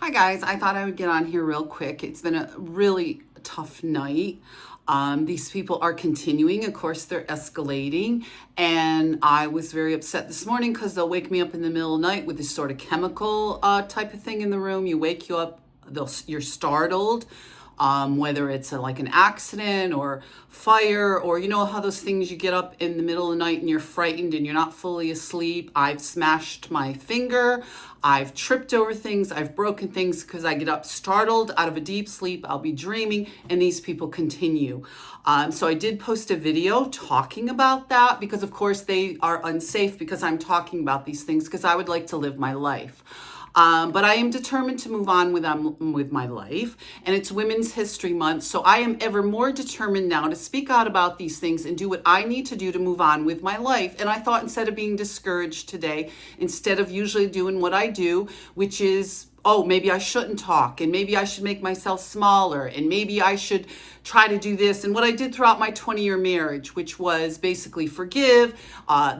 Hi guys, I thought I would get on here real quick. It's been a really tough night. These people are continuing. Of course, they're escalating. And I was very upset this morning because they'll wake me up in the middle of the night with this sort of chemical type of thing in the room. Wake you up, you're startled. Whether it's like an accident or fire, or you know how those things you get up in the middle of the night and you're frightened and you're not fully asleep. I've smashed my finger. I've tripped over things. I've broken things because I get up startled out of a deep sleep. I'll be dreaming and these people continue. So I did post a video talking about that because of course they are unsafe because I'm talking about these things because I would like to live my life. But I am determined to move on with my life, and it's Women's History Month, so I am ever more determined now to speak out about these things and do what I need to do to move on with my life. And I thought instead of being discouraged today, instead of usually doing what I do, which is, oh, maybe I shouldn't talk, and maybe I should make myself smaller, and maybe I should try to do this. And what I did throughout my 20-year marriage, which was basically forgive.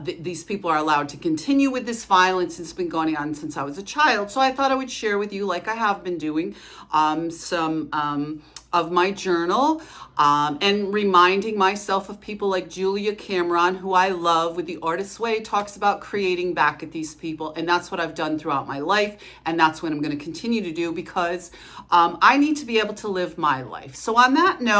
These people are allowed to continue with this violence. It's been going on since I was a child. So I thought I would share with you, like I have been doing, some of my journal and reminding myself of people like Julia Cameron, who I love with The Artist's Way, talks about creating back at these people. And that's what I've done throughout my life. And that's what I'm going to continue to do because I need to be able to live my life. So on that note,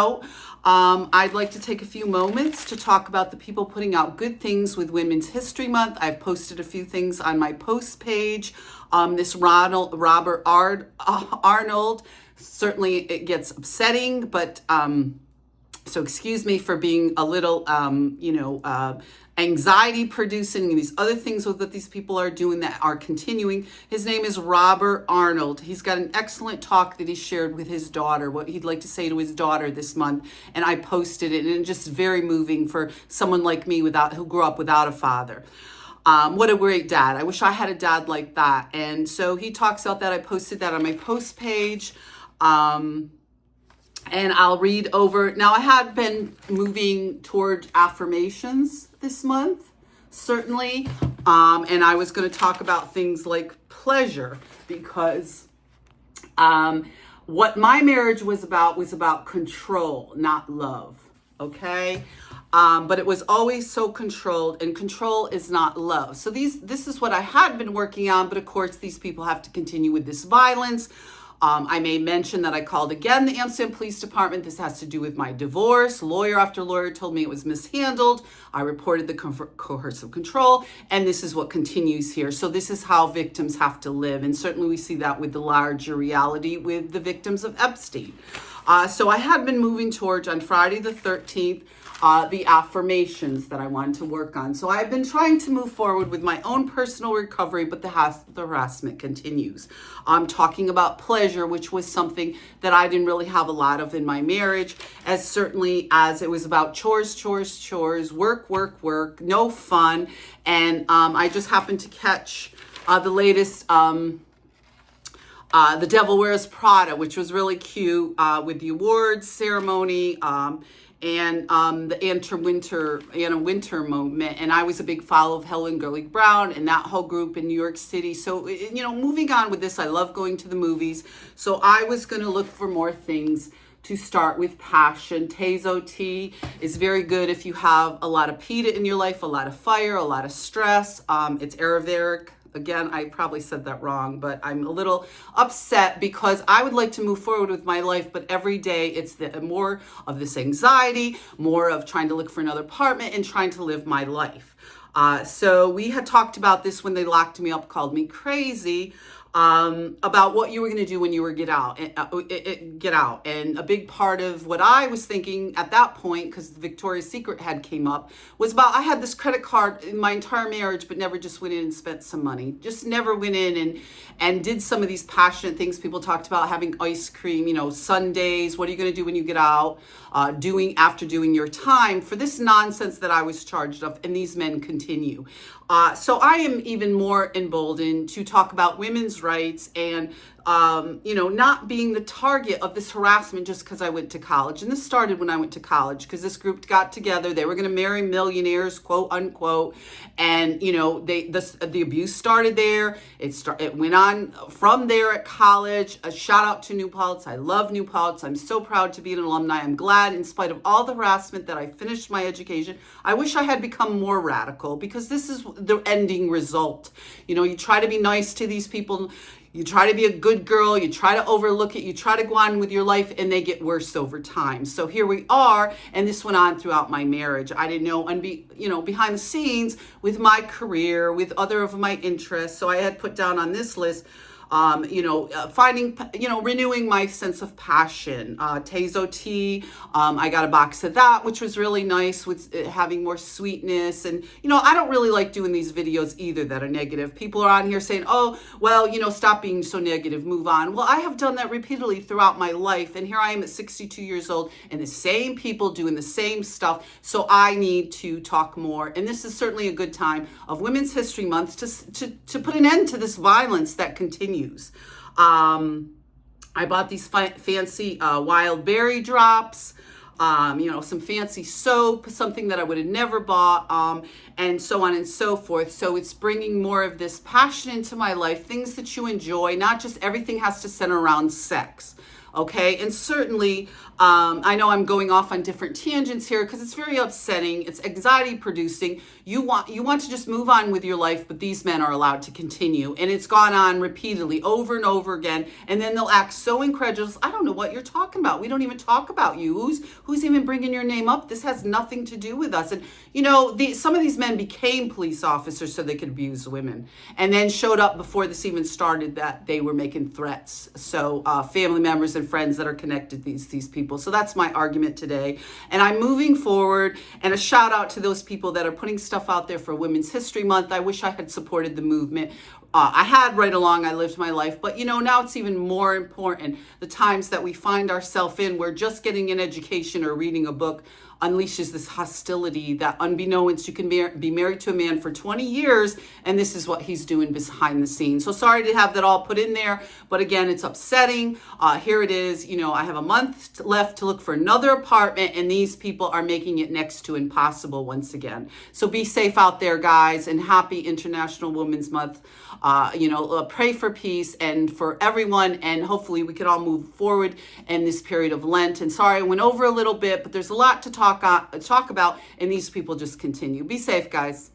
I'd like to take a few moments to talk about the people putting out good things with Women's History Month. I've posted a few things on my post page. This Robert Arnold, certainly it gets upsetting, but so excuse me for being a little, anxiety producing and these other things with what these people are doing that are continuing. His name is Robert Arnold. He's got an excellent talk that he shared with his daughter, what he'd like to say to his daughter this month. And I posted it, and it's just very moving for someone like me who grew up without a father. What a great dad. I wish I had a dad like that. And so he talks about that. I posted that on my post page. And I'll read over. Now, I had been moving toward affirmations this month, certainly. And I was going to talk about things like pleasure because what my marriage was about control, not love. Okay? But it was always so controlled, and control is not love. So this is what I had been working on, but of course these people have to continue with this violence. I may mention that I called again the Amsterdam Police Department. This has to do with my divorce. Lawyer after lawyer told me it was mishandled. I reported the coercive control, and this is what continues here. So this is how victims have to live, and certainly we see that with the larger reality with the victims of Epstein. So I had been moving towards, on Friday the 13th, the affirmations that I wanted to work on. So I've been trying to move forward with my own personal recovery, but the harassment continues. I'm talking about pleasure, which was something that I didn't really have a lot of in my marriage, as certainly as it was about chores, work, no fun. And I just happened to catch the latest The Devil Wears Prada, which was really cute with the awards ceremony and the Anna Winter moment. And I was a big follower of Helen Gurley Brown and that whole group in New York City. So, moving on with this, I love going to the movies. So I was going to look for more things to start with passion. Tazo Tea is very good if you have a lot of PETA in your life, a lot of fire, a lot of stress. It's Ayurvedic. Again, I probably said that wrong, but I'm a little upset because I would like to move forward with my life, but every day it's more of this anxiety, more of trying to look for another apartment and trying to live my life. So we had talked about this when they locked me up, called me crazy, about what you were going to do when you were get out. And a big part of what I was thinking at that point, because the Victoria's Secret had came up, was about I had this credit card in my entire marriage, but never just went in and spent some money. Just never went in and did some of these passionate things people talked about, having ice cream, Sundays. What are you going to do when you get out? After doing your time for this nonsense that I was charged of, and these men continue. So I am even more emboldened to talk about women's rights and not being the target of this harassment just because I went to college. And this started when I went to college, because this group got together. They were going to marry millionaires, quote unquote. And, the abuse started there. It went on from there at college. A shout out to New Paltz. I love New Paltz. I'm so proud to be an alumni. I'm glad, in spite of all the harassment, that I finished my education. I wish I had become more radical, because this is the ending result. You try to be nice to these people. You try to be a good girl, you try to overlook it, you try to go on with your life, and they get worse over time. So here we are, and this went on throughout my marriage. I didn't know, and behind the scenes with my career, with other of my interests. So I had put down on this list, finding, renewing my sense of passion. Tazo Tea, I got a box of that, which was really nice, with it having more sweetness. And, I don't really like doing these videos either that are negative. People are on here saying, oh, well, stop being so negative, move on. Well, I have done that repeatedly throughout my life. And here I am at 62 years old, and the same people doing the same stuff. So I need to talk more. And this is certainly a good time of Women's History Month to put an end to this violence that continues. I bought these fancy wild berry drops, some fancy soap, something that I would have never bought, and so on and so forth. So it's bringing more of this passion into my life, things that you enjoy, not just everything has to center around sex. Okay, and certainly, I know I'm going off on different tangents here, because it's very upsetting. It's anxiety producing. You want to just move on with your life, but these men are allowed to continue, and it's gone on repeatedly, over and over again. And then they'll act so incredulous. I don't know what you're talking about. We don't even talk about you. Who's even bringing your name up? This has nothing to do with us. And some of these men became police officers so they could abuse women, and then showed up before this even started that they were making threats. So family members and friends that are connected to these people. So that's my argument today. And I'm moving forward, and a shout out to those people that are putting stuff out there for Women's History Month. I wish I had supported the movement. I had right along, I lived my life, but now it's even more important. The times that we find ourselves in, where just getting an education or reading a book unleashes this hostility that, unbeknownst, you can be married to a man for 20 years, and this is what he's doing behind the scenes. So sorry to have that all put in there, but again, it's upsetting. Here it is. I have a month left to look for another apartment, and these people are making it next to impossible once again. So be safe out there, guys, and happy International Women's Month. Pray for peace and for everyone, and hopefully we can all move forward in this period of Lent. And sorry, I went over a little bit, but there's a lot to talk about, and these people just continue. Be safe, guys.